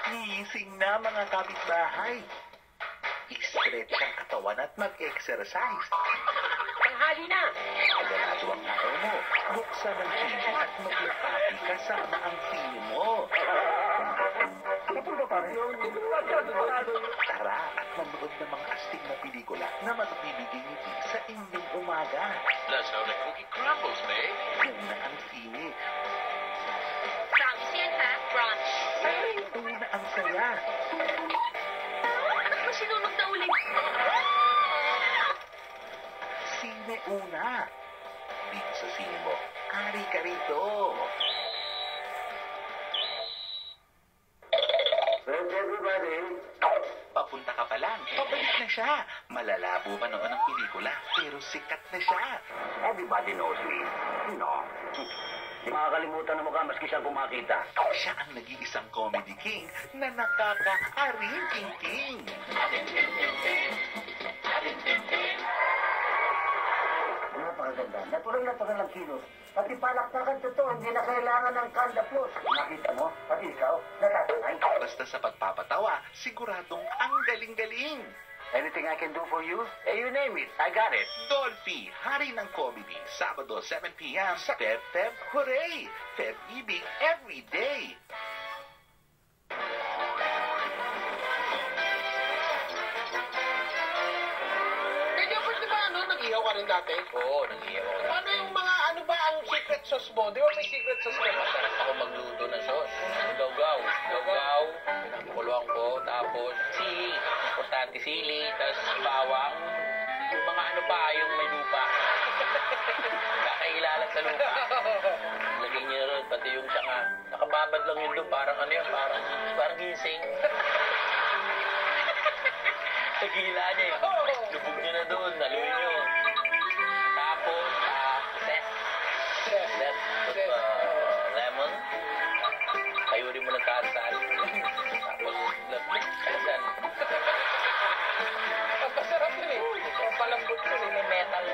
Gising na mga kapitbahay. I-stretch ang katawan at mag-exercise. Tanghali na! Pagkalado ang araw mo, buksan ang TV at maglakati kasama ang sine mo. Tara at manood ng mga astig na pelikula na magbibigay ngiti sa inyong umaga. That's how the cookie crumbles, babe. Una ang sine. Promise yan ha, brunch. Una ang saya. Anak mo sinunog na ulit. Sine una. Dito sa sine mo, ari ka rito. Papunta ka pa lang, pabalik na siya. Malalabo pa noon ang pelikula, pero sikat na siya. Everybody knows me. No. Di makakalimutan na mukha maski siyang kumakita. Siya ang nag-iisang comedy king na nakaka-aring-ting-ting. Napakaganda. Natural ang kilos. Pati palakpakan totoo, hindi na kailangan ng Kanda Plus. Nakita mo? Pati ikaw, natatanay. Basta sa pagpapatawa, siguradong ang galing-galing. Anything I can do for you? Eh, you name it. I got it. Dolphy, hari ng comedy, Sabado 7 p.m. sa Feb Feb Hooray! Feb Ibig every day! Kaya di ba nag-ihaw ka rin dati? Oo, nag-iyaw ako. Ano yung mga, ano ba ang secret sauce mo? Di ba may secret sauce ka? Masarap ako magluto ng sauce. Lugaw. Pinakukuluan ko. Tapos sili. Importante sili. Tapos bawang. Yung mga ano pa, yung may lupa. Kakailalan sa lupa. Lagay niyo ron, pati yung sanga. Nakababad lang yun doon. Parang ano yun, parang ginseng. Nagila niya eh. Lubog niyo na doon. Naluin niyo. Tapos, lemon. Kayurin mo ng kasal. Tapos, kasan. Ang masarap yun eh. Ang palambot yun eh. May metal